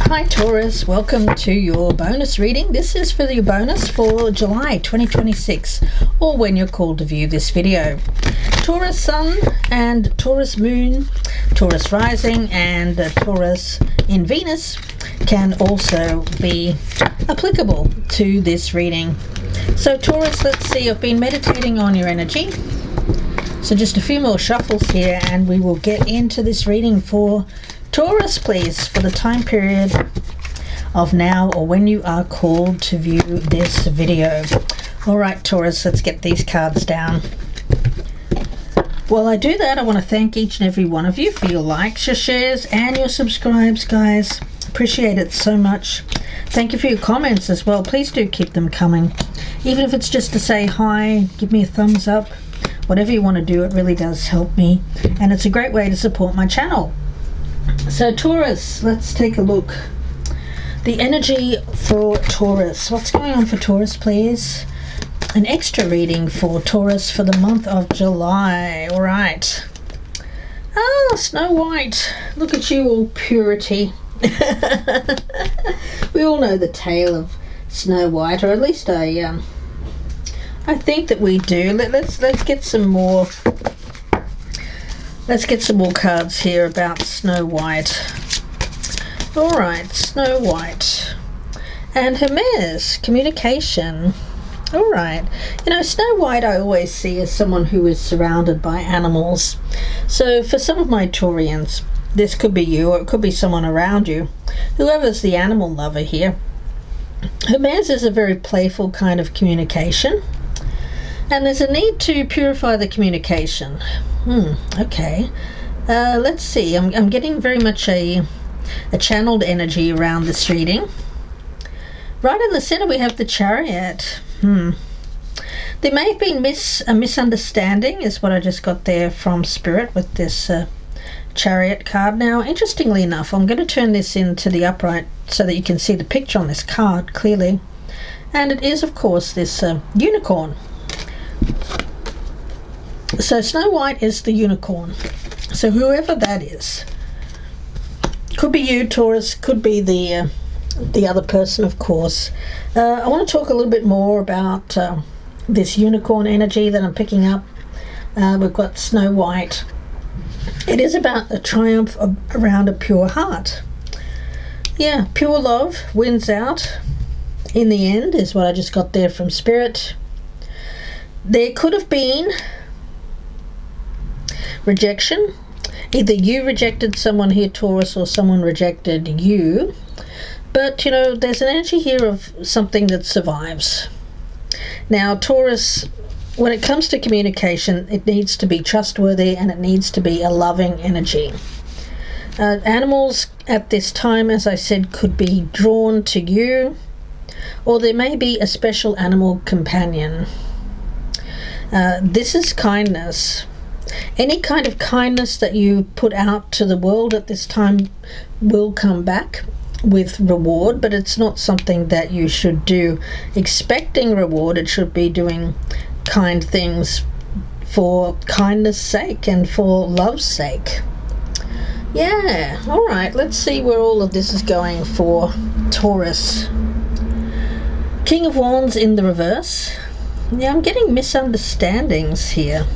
Hi Taurus, welcome to your bonus reading. This is for your bonus for July 2026, or when you're called to view this video. Taurus Sun and Taurus Moon, Taurus Rising and Taurus in Venus can also be applicable to this reading. So Taurus, let's see, I've been meditating on your energy. So just a few more shuffles here and we will get into this reading for Taurus, please, for the time period of now or when you are called to view this video. Alright Taurus, let's get these cards down. While I do that, I want to thank each and every one of you for your likes, your shares and your subscribes, guys. Appreciate it so much. Thank you for your comments as well. Please do keep them coming. Even if it's just to say hi, give me a thumbs up, whatever you want to do, it really does help me. And it's a great way to support my channel. So Taurus, let's take a look. The energy for Taurus. What's going on for Taurus, please? An extra reading for Taurus for the month of July. All right. Ah, Snow White. Look at you, all purity. We all know the tale of Snow White, or at least I think that we do. Let's get some more. Let's get some more cards here about Snow White. Alright, Snow White. And Hermes, communication. Alright. You know, Snow White I always see as someone who is surrounded by animals. So for some of my Taurians, this could be you or it could be someone around you. Whoever's the animal lover here. Hermes is a very playful kind of communication. And there's a need to purify the communication. Okay. Let's see. I'm getting very much a channeled energy around this reading. Right in the center we have the Chariot. There may have been a misunderstanding is what I just got there from Spirit with this Chariot card. Now, interestingly enough, I'm going to turn this into the upright so that you can see the picture on this card clearly. And it is, of course, this unicorn. So Snow White is the unicorn. So whoever that is, could be you, Taurus, could be the other person, of course. I want to talk a little bit more about this unicorn energy that I'm picking up. We've got Snow White. It is about the triumph around a pure heart. Yeah, pure love wins out in the end is what I just got there from Spirit. There could have been rejection. Either you rejected someone here, Taurus, or someone rejected you. But, you know, there's an energy here of something that survives. Now, Taurus, when it comes to communication, it needs to be trustworthy and it needs to be a loving energy. Animals at this time, as I said, could be drawn to you, or there may be a special animal companion. This is kindness. Any kind of kindness that you put out to the world at this time will come back with reward, but it's not something that you should do expecting reward. It should be doing kind things for kindness' sake and for love's sake. Yeah, alright, let's see where all of this is going for Taurus. King of Wands in the reverse. Yeah, I'm getting misunderstandings here.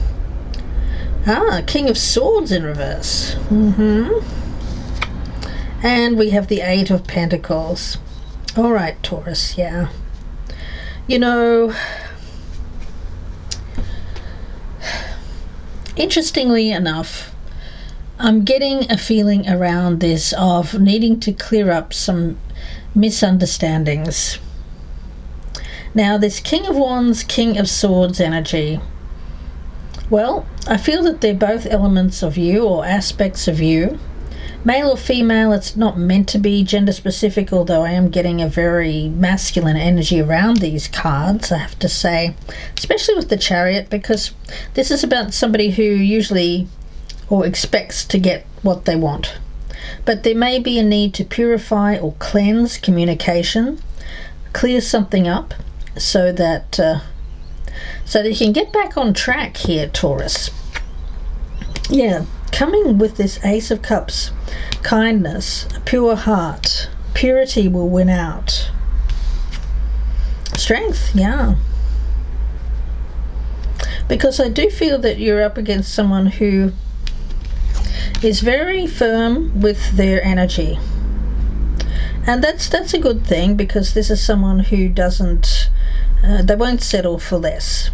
King of Swords in reverse. And we have the Eight of Pentacles. Alright, Taurus, yeah. You know, interestingly enough, I'm getting a feeling around this of needing to clear up some misunderstandings. Now, this King of Wands, King of Swords energy. Well, I feel that they're both elements of you or aspects of you. Male or female, it's not meant to be gender specific, although I am getting a very masculine energy around these cards, I have to say. Especially with the Chariot, because this is about somebody who usually or expects to get what they want. But there may be a need to purify or cleanse communication, clear something up so that you can get back on track here, Taurus. Yeah, coming with this Ace of Cups, kindness, a pure heart. purity will win out. Strength, yeah. Because I do feel that you're up against someone who is very firm with their energy. And that's a good thing, because this is someone who doesn't, they won't settle for less.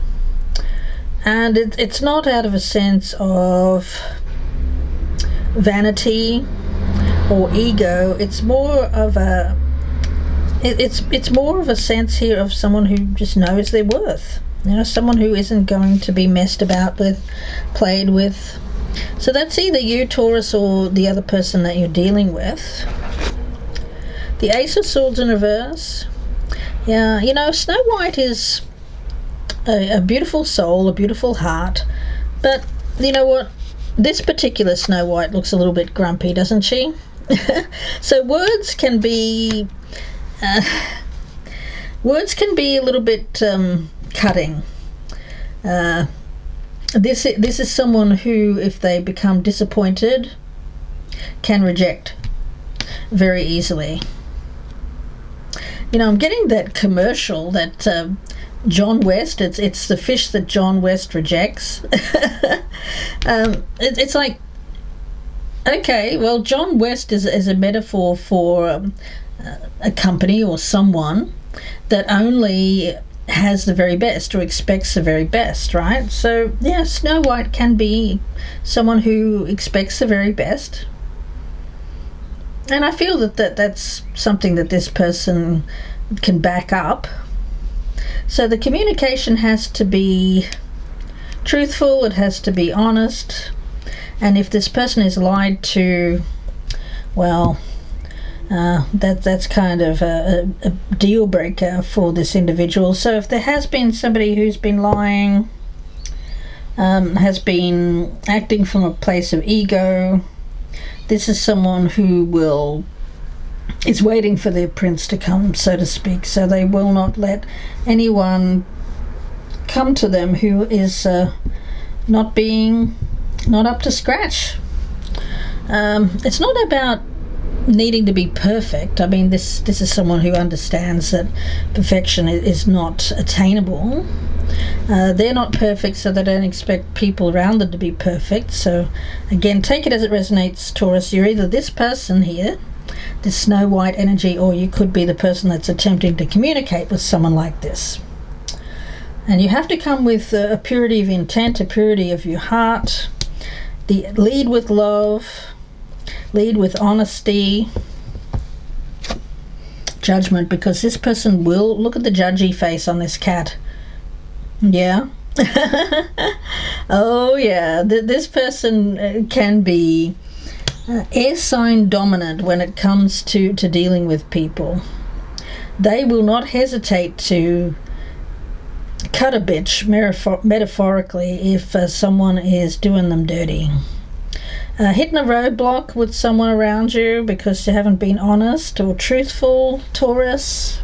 And it's not out of a sense of vanity or ego. It's more of a, it's more of a sense here of someone who just knows their worth. You know, someone who isn't going to be messed about with, played with. So that's either you, Taurus, or the other person that you're dealing with. The Ace of Swords in reverse. Yeah, you know, Snow White is a beautiful soul, a beautiful heart. But you know what? This particular Snow White looks a little bit grumpy, doesn't she? So words can be a little bit cutting. This is someone who, if they become disappointed, can reject very easily. You know, I'm getting that commercial that John West. It's the fish that John West rejects. It's like, okay, well, John West is a metaphor for a company or someone that only has the very best or expects the very best, right? So yeah, Snow White can be someone who expects the very best, and I feel that's something that this person can back up. So the communication has to be truthful, it has to be honest, and if this person is lied to, well, that's kind of a deal breaker for this individual. So if there has been somebody who's been lying, has been acting from a place of ego, this is someone who is waiting for their prince to come, so to speak. So they will not let anyone come to them who is not up to scratch. It's not about needing to be perfect. I mean, this is someone who understands that perfection is not attainable. They're not perfect, so they don't expect people around them to be perfect. So again, take it as it resonates, Taurus. You're either this person here, this Snow White energy, or you could be the person that's attempting to communicate with someone like this. And you have to come with a purity of intent, a purity of your heart. Lead with love, lead with honesty, judgment, because this person will look at the judgy face on this cat. Yeah. Oh yeah, this person can be air sign dominant when it comes to dealing with people. They will not hesitate to cut a bitch, metaphorically, if someone is doing them dirty. Hitting a roadblock with someone around you because you haven't been honest or truthful, Taurus.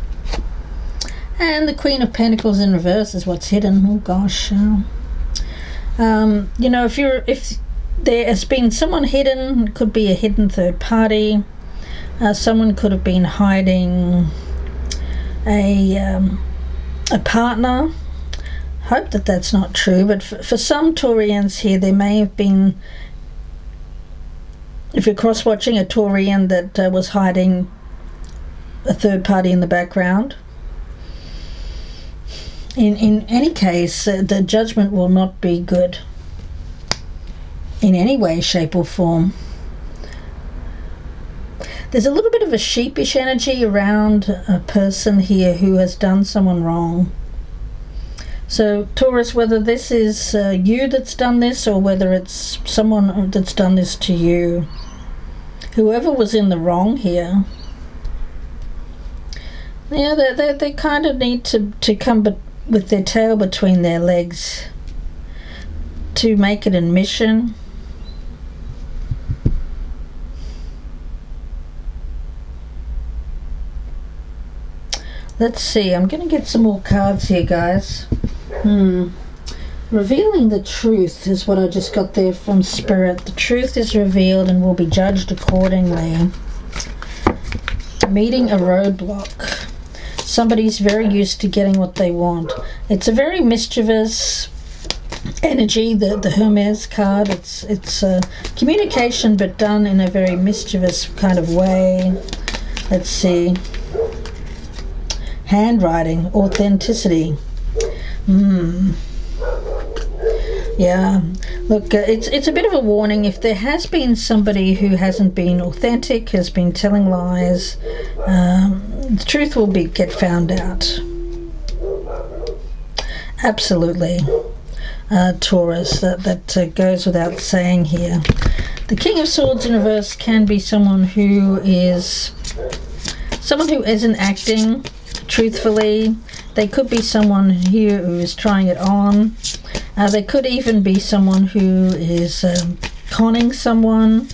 And the Queen of Pentacles in reverse is what's hidden. Oh gosh. You know, if there has been someone hidden, it could be a hidden third party. Someone could have been hiding a partner. Hope that that's not true, but for some Taurians here, there may have been, if you're cross-watching, a Taurian that was hiding a third party in the background. In any case, the judgment will not be good in any way, shape or form. There's a little bit of a sheepish energy around a person here who has done someone wrong. So Taurus, whether this is you that's done this or whether it's someone that's done this to you, whoever was in the wrong here, yeah, they kind of need to come with their tail between their legs to make an admission. Let's see, I'm going to get some more cards here, guys. Revealing the truth is what I just got there from Spirit. The truth is revealed and will be judged accordingly. Meeting a roadblock. Somebody's very used to getting what they want. It's a very mischievous energy, the Hermes card. It's communication, but done in a very mischievous kind of way. Let's see. Handwriting, authenticity. Yeah, look, it's a bit of a warning. If there has been somebody who hasn't been authentic, has been telling lies, the truth will get found out. Absolutely, Taurus. That goes without saying here. The King of Swords in reverse can be someone who isn't acting truthfully. They could be someone here who is trying it on. They could even be someone who is conning someone.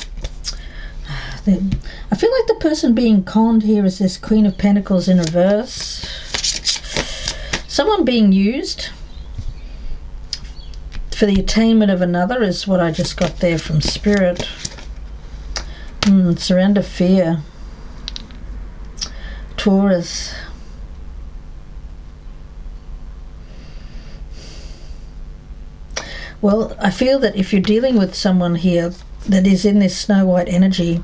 I feel like the person being conned here is this Queen of Pentacles in reverse. Someone being used for the attainment of another is what I just got there from Spirit. Surrender fear. Taurus. Well, I feel that if you're dealing with someone here that is in this Snow White energy,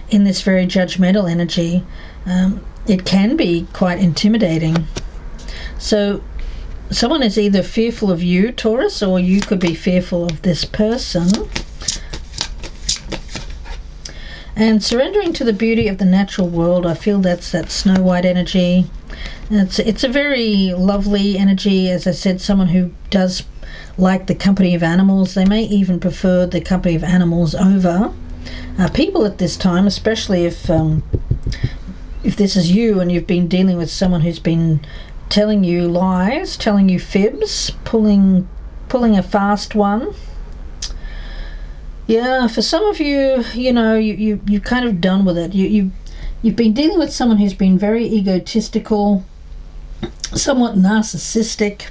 in this very judgmental energy, it can be quite intimidating. So someone is either fearful of you, Taurus, or you could be fearful of this person. And surrendering to the beauty of the natural world, I feel that's that Snow White energy. It's a very lovely energy. As I said, someone who does like the company of animals. They may even prefer the company of animals over people at this time, especially if this is you and you've been dealing with someone who's been telling you lies, telling you fibs, pulling a fast one. Yeah, for some of you, you're kind of done with it. You've been dealing with someone who's been very egotistical, somewhat narcissistic.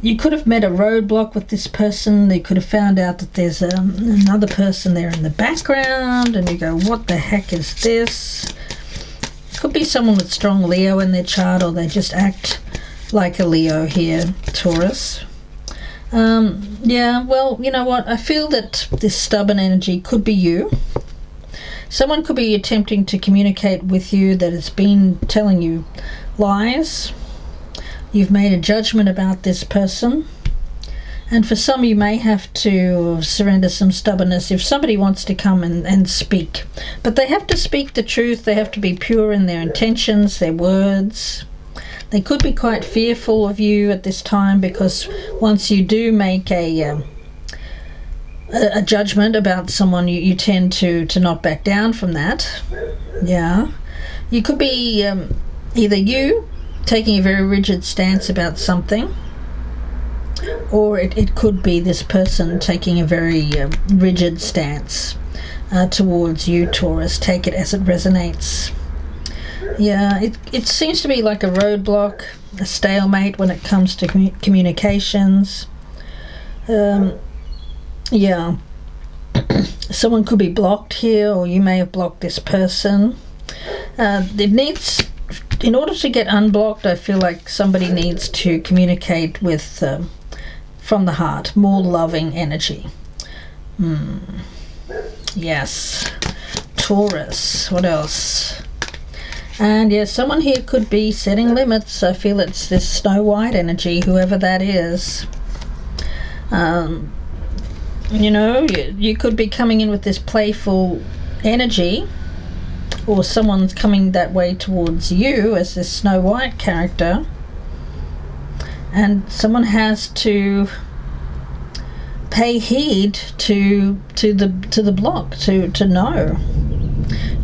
You could have met a roadblock with this person. They could have found out that there's another person there in the background, and you go, what the heck is this? Could be someone with strong Leo in their chart, or they just act like a Leo here, Taurus. Yeah, well, you know what? I feel that this stubborn energy could be you. Someone could be attempting to communicate with you that has been telling you lies. You've made a judgment about this person, and for some you may have to surrender some stubbornness if somebody wants to come and speak. But they have to speak the truth. They have to be pure in their intentions, their words. They could be quite fearful of you at this time, because once you do make a judgment about someone, you tend to not back down from that. Yeah, you could be either you taking a very rigid stance about something, or it could be this person taking a very rigid stance towards you, Taurus. Take it as it resonates. Yeah, it seems to be like a roadblock, a stalemate when it comes to communications. Yeah, someone could be blocked here, or you may have blocked this person. It needs, in order to get unblocked, I feel like somebody needs to communicate with from the heart, more loving energy. Yes, Taurus. What else? And yes, someone here could be setting limits. I feel it's this Snow White energy, whoever that is. You could be coming in with this playful energy, or someone's coming that way towards you as this Snow White character, and someone has to pay heed to the block, to know.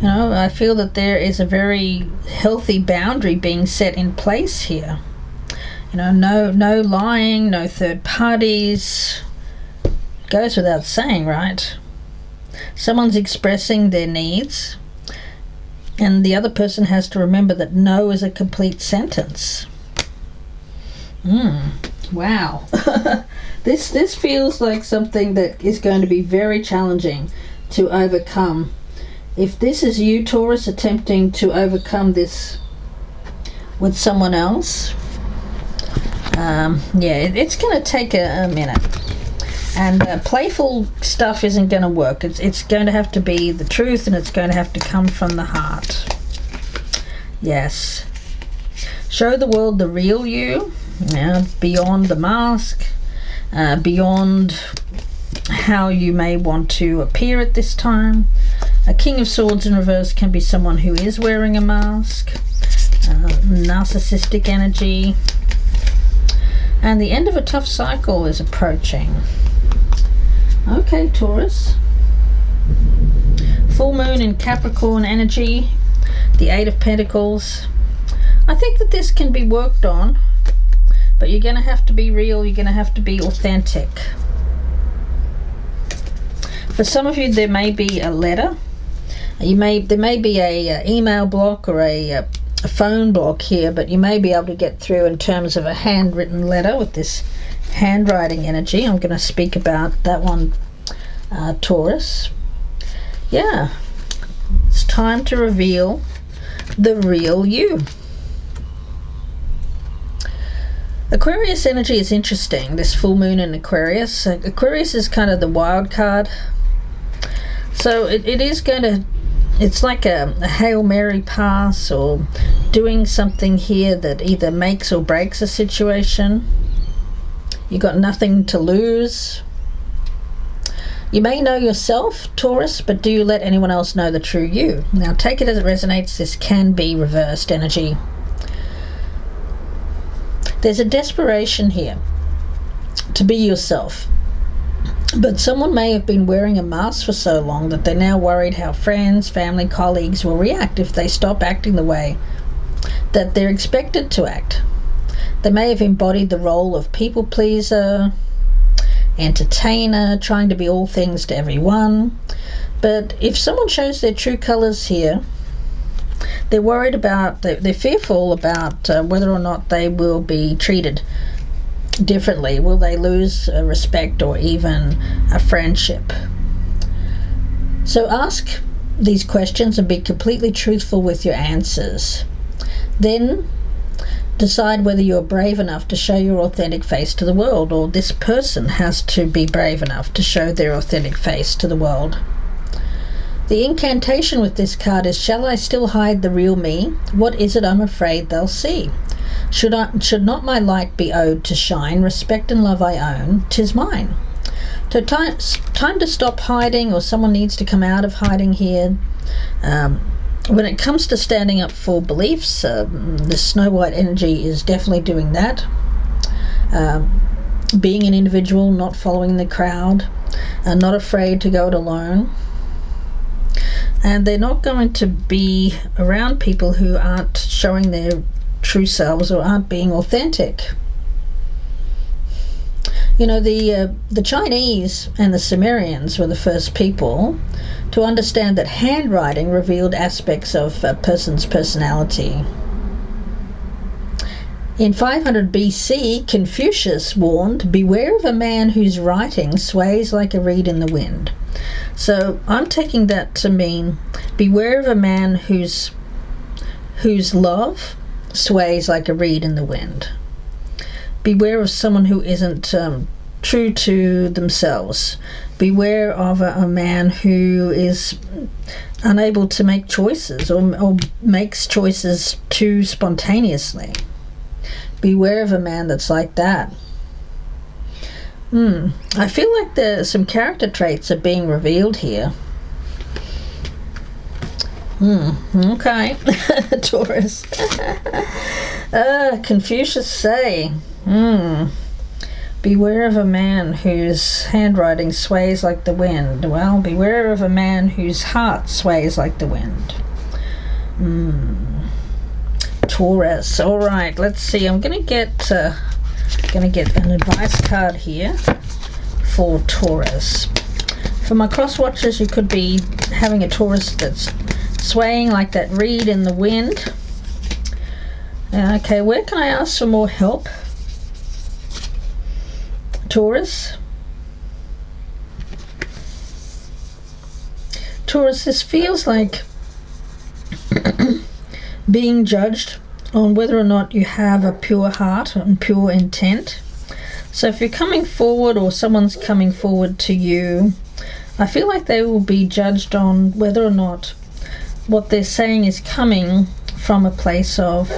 I feel that there is a very healthy boundary being set in place here. No lying, no third parties. Goes without saying, right? Someone's expressing their needs, and the other person has to remember that no is a complete sentence. Wow. This feels like something that is going to be very challenging to overcome If this is you, Taurus, attempting to overcome this with someone else, yeah, it's going to take a minute. And playful stuff isn't going to work. It's going to have to be the truth, and it's going to have to come from the heart. Yes. Show the world the real you, beyond the mask, beyond how you may want to appear at this time. A King of Swords in reverse can be someone who is wearing a mask, narcissistic energy, and the end of a tough cycle is approaching. Okay, Taurus. Full moon in Capricorn energy, the Eight of Pentacles. I think that this can be worked on, but you're going to have to be real, you're going to have to be authentic. For some of you, there may be a letter. There may be a email block or a phone block here, but you may be able to get through in terms of a handwritten letter with this handwriting energy. I'm going to speak about that one, Taurus. Yeah, it's time to reveal the real you. Aquarius energy is interesting, this full moon in Aquarius. Aquarius is kind of the wild card. So it is going to, it's like a Hail Mary pass, or doing something here that either makes or breaks a situation. You got nothing to lose. You may know yourself, Taurus, but do you let anyone else know the true you? Now, take it as it resonates. This can be reversed energy. There's a desperation here to be yourself. But someone may have been wearing a mask for so long that they're now worried how friends, family, colleagues will react if they stop acting the way that they're expected to act. They may have embodied the role of people pleaser, entertainer, trying to be all things to everyone. But if someone shows their true colors here, they're worried about, they're fearful about whether or not they will be treated differently. Will they lose respect or even a friendship? So ask these questions and be completely truthful with your answers. Then decide whether you're brave enough to show your authentic face to the world, or this person has to be brave enough to show their authentic face to the world. The incantation with this card is, shall I still hide the real me? What is it I'm afraid they'll see? Should not my light be owed to shine? Respect and love I own, 'tis mine. So time to stop hiding, or someone needs to come out of hiding here. When it comes to standing up for beliefs, the Snow White energy is definitely doing that. Being an individual, not following the crowd, not afraid to go it alone. And they're not going to be around people who aren't showing their true selves or aren't being authentic. You know, the Chinese and the Sumerians were the first people to understand that handwriting revealed aspects of a person's personality. In 500 BC, Confucius warned, beware of a man whose writing sways like a reed in the wind. So I'm taking that to mean, beware of a man whose love sways like a reed in the wind. Beware of someone who isn't true to themselves. Beware of a man who is unable to make choices, or makes choices too spontaneously. Beware of a man that's like that. I feel like some character traits are being revealed here. Okay, Taurus. Confucius say, beware of a man whose handwriting sways like the wind. Well, beware of a man whose heart sways like the wind. Taurus. All right, let's see. I'm gonna get an advice card here for Taurus. For my cross watchers, you could be having a Taurus that's swaying like that reed in the wind. Okay, where can I ask for more help, Taurus? Taurus, this feels like being judged on whether or not you have a pure heart and pure intent. So if you're coming forward or someone's coming forward to you, I feel like they will be judged on whether or not what they're saying is coming from a place of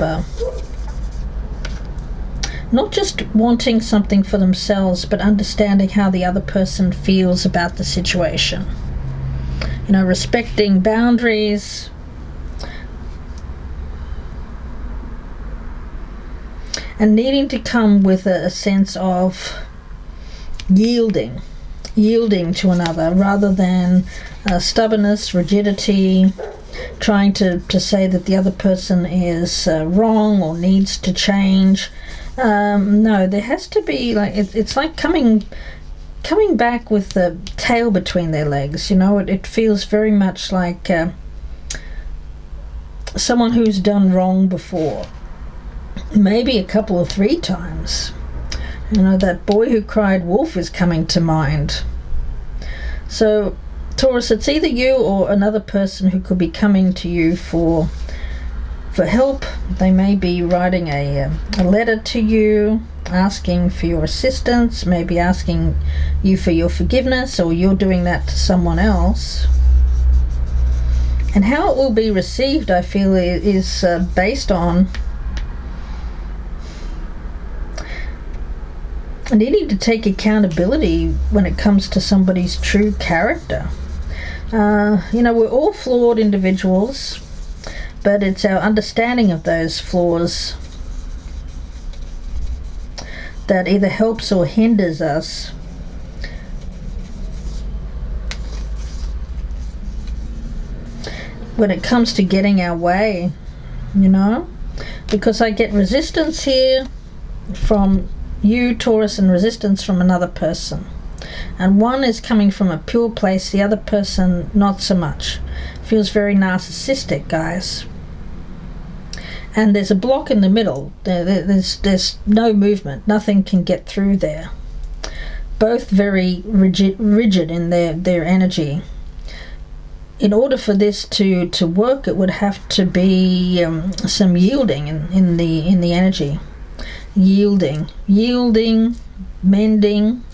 not just wanting something for themselves, but understanding how the other person feels about the situation. You know, respecting boundaries, and needing to come with a sense of yielding to another, rather than stubbornness, rigidity, trying to say that the other person is wrong or needs to change. No, there has to be, like, it's like coming back with the tail between their legs. You know, it feels very much like someone who's done wrong before, maybe a couple or 3 times. You know, that boy who cried wolf is coming to mind. So Taurus, it's either you or another person who could be coming to you for help. They may be writing a letter to you, asking for your assistance, maybe asking you for your forgiveness, or you're doing that to someone else. And how it will be received, I feel, is based on needing to take accountability when it comes to somebody's true character. You know, we're all flawed individuals, but it's our understanding of those flaws that either helps or hinders us. When it comes to getting our way, you know, because I get resistance here from you, Taurus, and resistance from another person. And one is coming from a pure place, the other person not so much. Feels very narcissistic, guys. And there's a block in the middle. There's no movement. Nothing can get through there. Both very rigid in their energy. In order for this to work, it would have to be some yielding in the energy. Yielding, mending.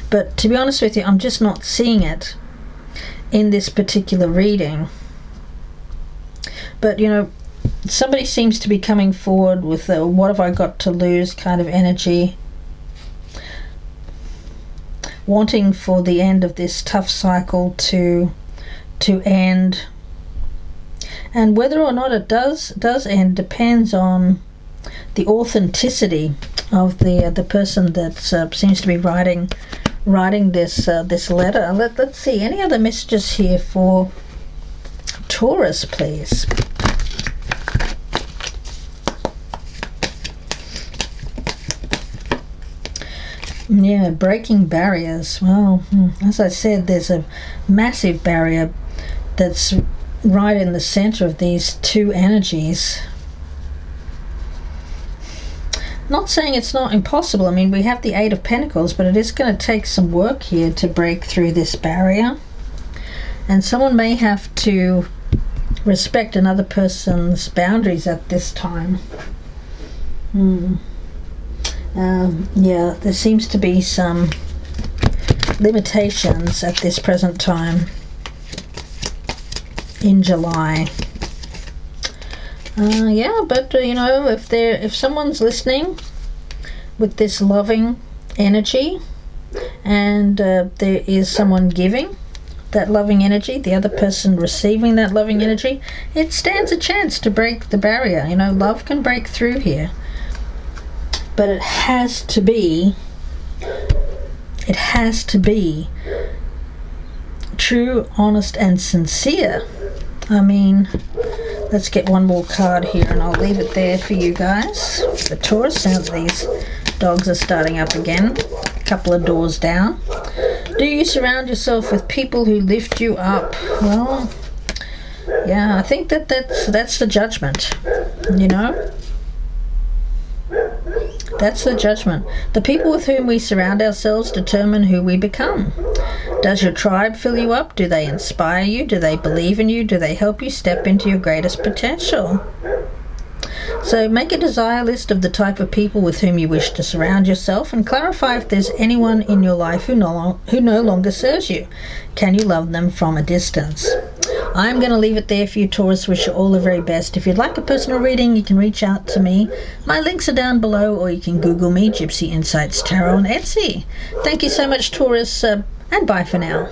But to be honest with you, I'm just not seeing it in this particular reading. But, you know, somebody seems to be coming forward with a what have I got to lose kind of energy, wanting for the end of this tough cycle to end. And whether or not it does end depends on the authenticity of the person that seems to be writing this letter. Let's see, any other messages here for Taurus, please? Yeah, breaking barriers. Well, as I said, there's a massive barrier that's right in the center of these two energies. Not saying it's not impossible. I mean, we have the Eight of Pentacles, but it is going to take some work here to break through this barrier. And someone may have to respect another person's boundaries at this time. Yeah, there seems to be some limitations at this present time in July. Yeah, but you know, if someone's listening with this loving energy, and there is someone giving that loving energy, the other person receiving that loving energy, it stands a chance to break the barrier. You know, love can break through here, but it has to be true, honest, and sincere. I mean, let's get one more card here and I'll leave it there for you guys. The Taurus, now these dogs are starting up again, a couple of doors down. Do you surround yourself with people who lift you up? Well, yeah, I think that's the judgment, you know. That's the judgment. The people with whom we surround ourselves determine who we become. Does your tribe fill you up? Do they inspire you? Do they believe in you? Do they help you step into your greatest potential? So make a desire list of the type of people with whom you wish to surround yourself, and clarify if there's anyone in your life who no longer serves you. Can you love them from a distance? I'm going to leave it there for you, Taurus. Wish you all the very best. If you'd like a personal reading, you can reach out to me. My links are down below, or you can Google me, Gypsy Insights Tarot, on Etsy. Thank you so much, Taurus, and bye for now.